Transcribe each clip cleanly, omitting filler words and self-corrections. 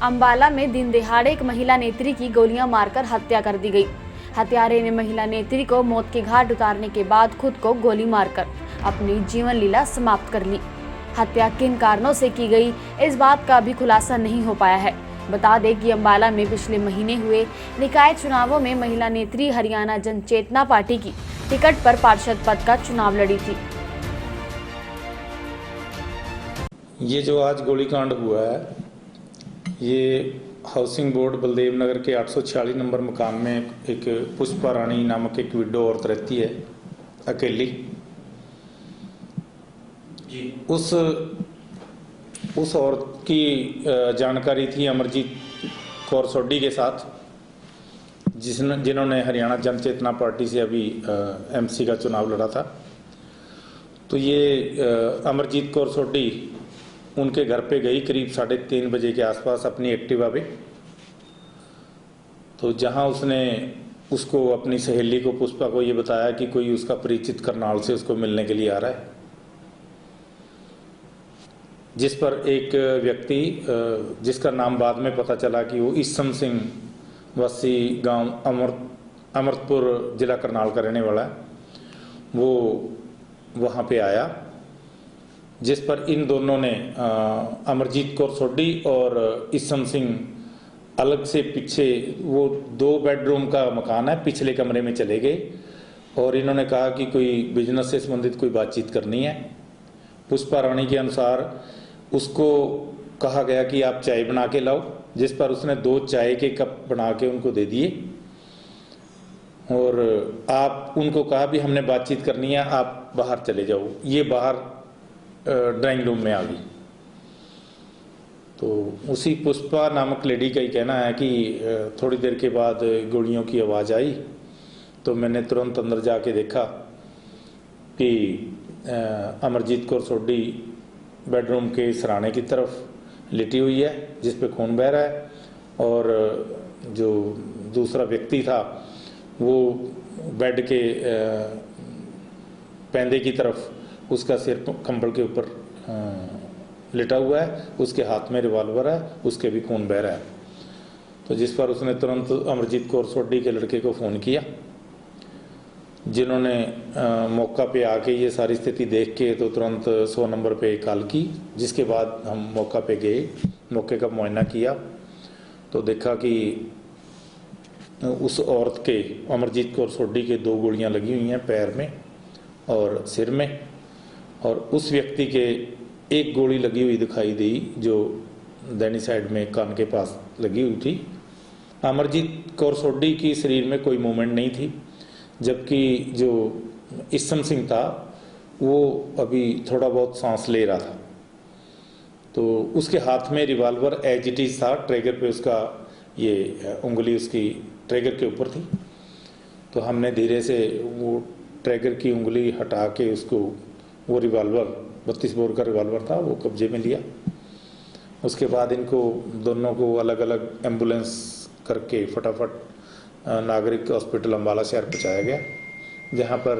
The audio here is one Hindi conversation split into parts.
अंबाला में दिन दहाड़े एक महिला नेत्री की गोलियां मारकर हत्या कर दी गई। हत्यारे ने महिला नेत्री को मौत के घाट उतारने के बाद खुद को गोली मारकर अपनी जीवन लीला समाप्त कर ली। हत्या किन कारणों से की गई, इस बात का अभी खुलासा नहीं हो पाया है। बता दें कि अंबाला में पिछले महीने हुए निकाय चुनावों में महिला नेत्री हरियाणा जन चेतना पार्टी की टिकट पर पार्षद पद का चुनाव लड़ी थी। ये जो आज गोलीकांड हुआ है, ये हाउसिंग बोर्ड बलदेव नगर के 846 नंबर मकान में एक पुष्पा रानी नामक एक विडो औरत रहती है, अकेली। उस औरत की जानकारी थी अमरजीत कौर सोडी के साथ, जिन्होंने हरियाणा जन चेतना पार्टी से अभी एमसी का चुनाव लड़ा था। तो ये अमरजीत कौर सोडी उनके घर पे गई करीब 3:30 बजे के आसपास अपनी एक्टिवा पे। तो जहां उसने उसको, अपनी सहेली को, पुष्पा को ये बताया कि कोई उसका परिचित करनाल से उसको मिलने के लिए आ रहा है, जिस पर एक व्यक्ति जिसका नाम बाद में पता चला कि वो ईसम सिंह वासी गांव अमृतपुर जिला करनाल का रहने वाला है, वो वहां पे आया, जिस पर इन दोनों ने अमरजीत कौर सोडी और ईसम सिंह अलग से पीछे, वो 2 बेडरूम का मकान है, पिछले कमरे में चले गए और इन्होंने कहा कि कोई बिजनेस से संबंधित कोई बातचीत करनी है। पुष्पा रानी के अनुसार उसको कहा गया कि आप चाय बना के लाओ, जिस पर उसने 2 चाय के कप बना के उनको दे दिए और आप उनको कहा भी हमने बातचीत करनी है, आप बाहर चले जाओ। ये बाहर ड्राइंग रूम में आ गई। तो उसी पुष्पा नामक लेडी का ही कहना है कि थोड़ी देर के बाद गोलियों की आवाज़ आई, तो मैंने तुरंत अंदर जाके देखा कि अमरजीत कौर सोडी बेडरूम के सराने की तरफ लेटी हुई है, जिस पे खून बह रहा है, और जो दूसरा व्यक्ति था वो बेड के पैंदे की तरफ उसका सिर कंबल के ऊपर लेटा हुआ है, उसके हाथ में रिवॉल्वर है, उसके भी खून बह रहा है। तो जिस पर उसने तुरंत अमरजीत कौर सोडी के लड़के को फ़ोन किया, जिन्होंने मौका पे आके ये सारी स्थिति देख के तो तुरंत 100 नंबर पे कॉल की, जिसके बाद हम मौका पे गए, मौके का मुआयना किया तो देखा कि उस औरत के, अमरजीत कौर सोडी के 2 गोलियां लगी हुई हैं पैर में और सिर में, और उस व्यक्ति के 1 गोली लगी हुई दिखाई दी जो दैनी साइड में कान के पास लगी हुई थी। अमरजीत कौर सोडी की शरीर में कोई मूवमेंट नहीं थी, जबकि जो ईसम सिंह था वो अभी थोड़ा बहुत सांस ले रहा था। तो उसके हाथ में रिवॉल्वर एज इट इज था, ट्रिगर पे उसका ये उंगली उसकी ट्रिगर के ऊपर थी। तो हमने धीरे से वो ट्रिगर की उंगली हटा के उसको, वो रिवॉल्वर 32 बोर का रिवॉल्वर था, वो कब्जे में लिया। उसके बाद इनको दोनों को अलग अलग एम्बुलेंस करके फटाफट नागरिक हॉस्पिटल अंबाला शहर पहुंचाया गया, जहां पर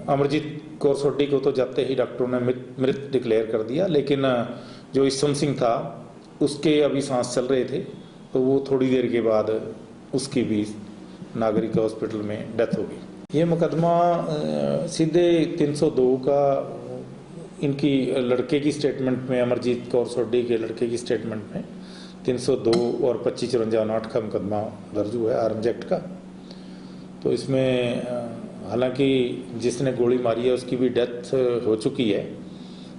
अमरजीत कौर सोडी को तो जाते ही डॉक्टरों ने मृत डिक्लेयर कर दिया, लेकिन जो ईसम सिंह था उसके अभी सांस चल रहे थे, तो वो थोड़ी देर के बाद उसकी भी नागरिक हॉस्पिटल में डेथ हो गई। ये मुकदमा सीधे 302 का इनकी लड़के की स्टेटमेंट में, अमरजीत कौर सोडी के लड़के की स्टेटमेंट में 302 और 2554 का मुकदमा दर्ज हुआ है आर्म्स एक्ट का। तो इसमें हालांकि जिसने गोली मारी है उसकी भी डेथ हो चुकी है,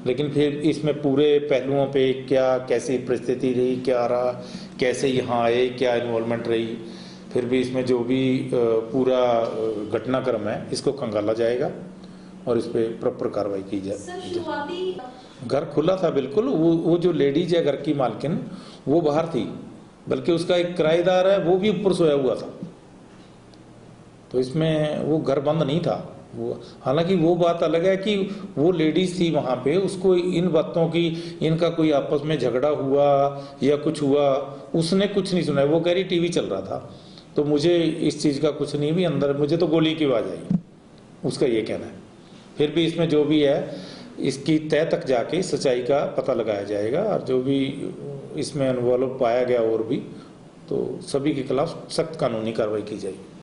लेकिन फिर इसमें पूरे पहलुओं पे क्या, कैसी परिस्थिति रही, क्या रहा, कैसे यहाँ आए, क्या इन्वॉल्वमेंट रही, फिर भी इसमें जो भी पूरा घटनाक्रम है इसको खंगाला जाएगा और इस पे प्रॉपर कार्रवाई की जाए। घर खुला था बिल्कुल, वो जो लेडीज है घर की मालकिन वो बाहर थी, बल्कि उसका एक किराएदार है वो भी ऊपर सोया हुआ था। तो इसमें वो घर बंद नहीं था वो। हालांकि वो बात अलग है कि वो लेडीज थी वहां पे, उसको इन बातों की, इनका कोई आपस में झगड़ा हुआ या कुछ हुआ, उसने कुछ नहीं सुना। वो कह रही टीवी चल रहा था, तो मुझे इस चीज का कुछ नहीं, भी अंदर मुझे तो गोली की आवाज आई, उसका ये कहना है। फिर भी इसमें जो भी है इसकी तह तक जाके सच्चाई का पता लगाया जाएगा और जो भी इसमें इन्वॉल्व पाया गया और भी तो सभी के खिलाफ सख्त कानूनी कार्रवाई की जाएगी।